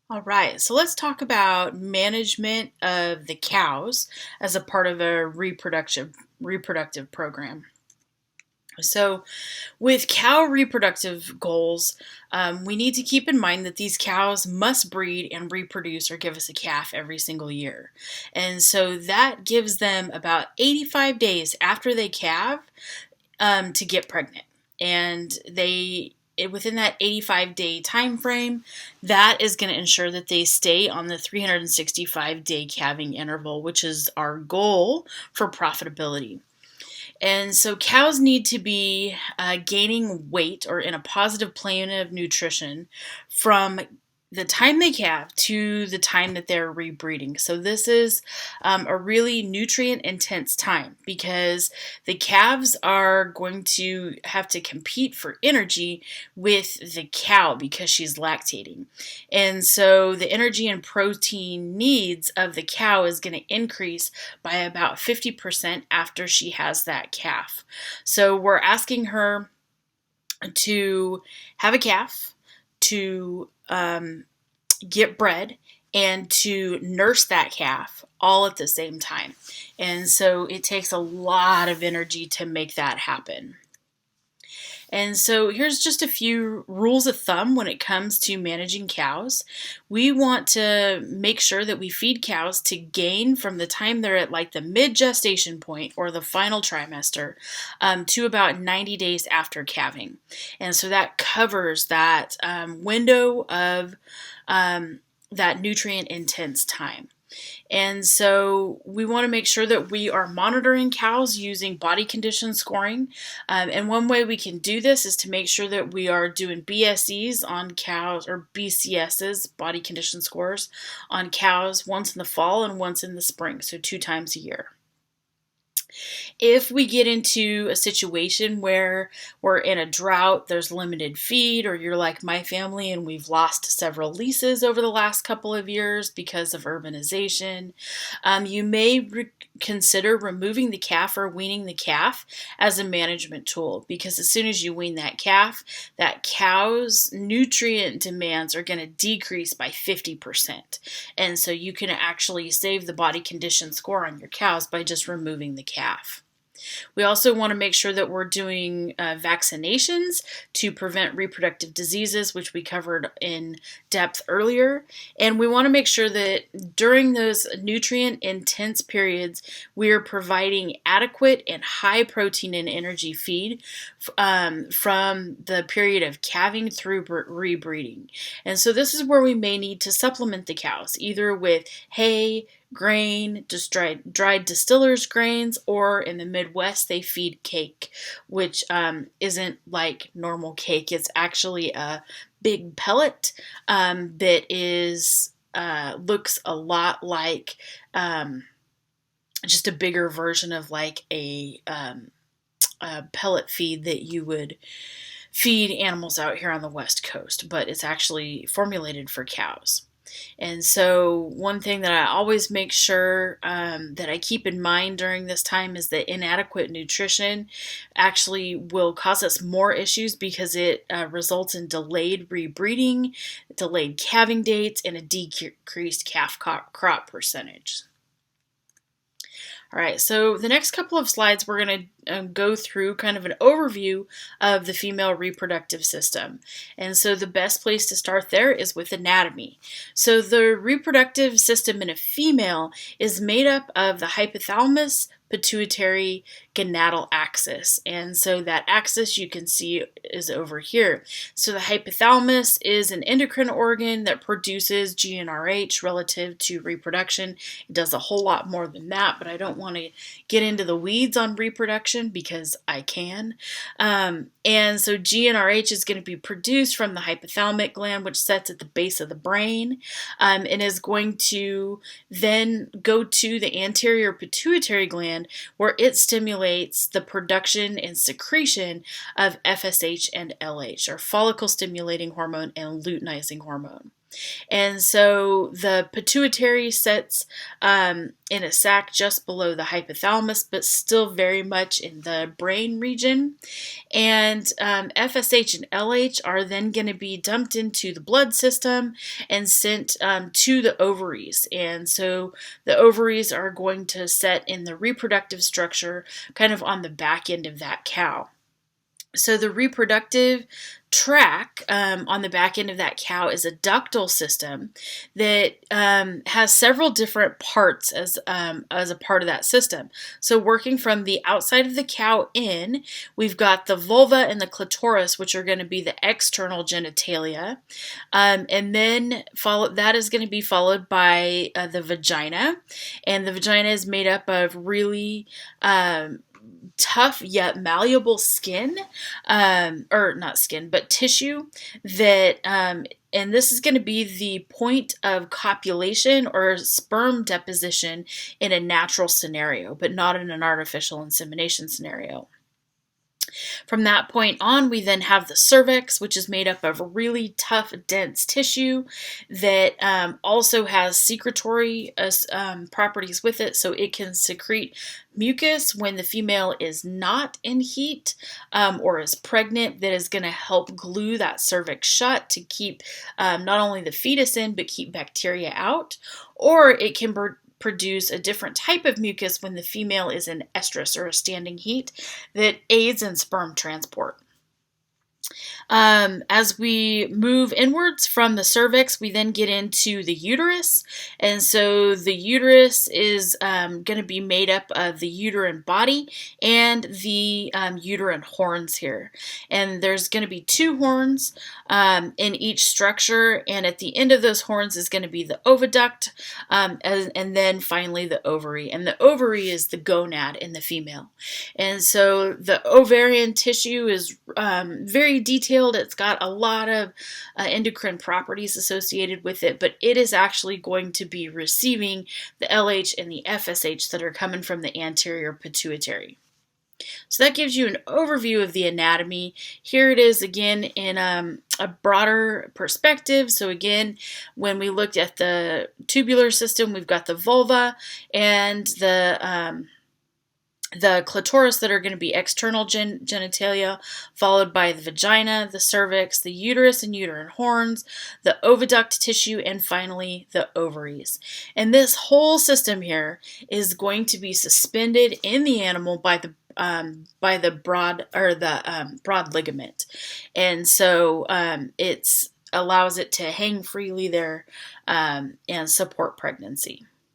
All right, so let's talk about management of the cows as a part of a reproductive program. So, with cow reproductive goals, we need to keep in mind that these cows must breed and reproduce or give us a calf every single year. And so that gives them about 85 days after they calve to get pregnant. And within that 85-day time frame, that is going to ensure that they stay on the 365-day calving interval, which is our goal for profitability. And so cows need to be gaining weight or in a positive plane of nutrition from the time they calve to the time that they're rebreeding. So this is a really nutrient intense time because the calves are going to have to compete for energy with the cow because she's lactating. And so the energy and protein needs of the cow is going to increase by about 50% after she has that calf. So we're asking her to have a calf, to get bred, and to nurse that calf all at the same time. And so it takes a lot of energy to make that happen. And so here's just a few rules of thumb when it comes to managing cows. We want to make sure that we feed cows to gain from the time they're at like the mid gestation point or the final trimester to about 90 days after calving. And so that covers that window of that nutrient intense time. And so we want to make sure that we are monitoring cows using body condition scoring. And one way we can do this is to make sure that we are doing BSEs on cows, or BCSs, body condition scores, on cows once in the fall and once in the spring, so 2 times a year. If we get into a situation where we're in a drought, there's limited feed, or you're like my family and we've lost several leases over the last couple of years because of urbanization, you may consider removing the calf or weaning the calf as a management tool, because as soon as you wean that cow's nutrient demands are going to decrease by 50%. And so you can actually save the body condition score on your cows by just removing the calf. We also want to make sure that we're doing vaccinations to prevent reproductive diseases, which we covered in depth earlier. And we want to make sure that during those nutrient intense periods, we are providing adequate and high protein and energy feed from the period of calving through rebreeding. And so this is where we may need to supplement the cows, either with hay, grain, just dried distillers grains, or in the Midwest they feed cake, which isn't like normal cake. It's actually a big pellet that is looks a lot like just a bigger version of like a pellet feed that you would feed animals out here on the West Coast, but it's actually formulated for cows. And so one thing that I always make sure that I keep in mind during this time is that inadequate nutrition actually will cause us more issues because it results in delayed rebreeding, delayed calving dates, and a decreased calf crop percentage. All right, so the next couple of slides, we're going to go through kind of an overview of the female reproductive system. And so the best place to start there is with anatomy. So the reproductive system in a female is made up of the hypothalamus, pituitary, gonadal axis. And so that axis you can see is over here. So the hypothalamus is an endocrine organ that produces GnRH relative to reproduction. It does a whole lot more than that, but I don't want to get into the weeds on reproduction because I can. And so GnRH is going to be produced from the hypothalamic gland, which sits at the base of the brain, and is going to then go to the anterior pituitary gland, where it stimulates the production and secretion of FSH and LH, or follicle stimulating hormone and luteinizing hormone. And so the pituitary sits in a sac just below the hypothalamus, but still very much in the brain region. And FSH and LH are then going to be dumped into the blood system and sent to the ovaries. And so the ovaries are going to set in the reproductive structure kind of on the back end of that cow. So the reproductive tract on the back end of that cow is a ductal system that has several different parts as a part of that system. So working from the outside of the cow in, we've got the vulva and the clitoris, which are going to be the external genitalia, and then that is going to be followed by the vagina, and the vagina is made up of really tough yet malleable skin, or not skin, but tissue that, and this is going to be the point of copulation or sperm deposition in a natural scenario, but not in an artificial insemination scenario. From that point on, we then have the cervix, which is made up of really tough, dense tissue that also has secretory properties with it, so it can secrete mucus when the female is not in heat or is pregnant, that is going to help glue that cervix shut to keep not only the fetus in, but keep bacteria out. Or it can produce a different type of mucus when the female is in estrus or a standing heat that aids in sperm transport. As we move inwards from the cervix, we then get into the uterus. And so the uterus is going to be made up of the uterine body and the uterine horns here. And there's going to be 2 horns in each structure. And at the end of those horns is going to be the oviduct, and then finally the ovary. And the ovary is the gonad in the female. And so the ovarian tissue is very detailed. It's got a lot of endocrine properties associated with it, but it is actually going to be receiving the LH and the FSH that are coming from the anterior pituitary. So that gives you an overview of the anatomy. Here it is again in a broader perspective. So again, when we looked at the tubular system, we've got the vulva and the clitoris that are going to be external genitalia, followed by the vagina, the cervix, the uterus and uterine horns, the oviduct tissue, and finally the ovaries. And this whole system here is going to be suspended in the animal by the broad ligament, and so it allows it to hang freely there and support pregnancy.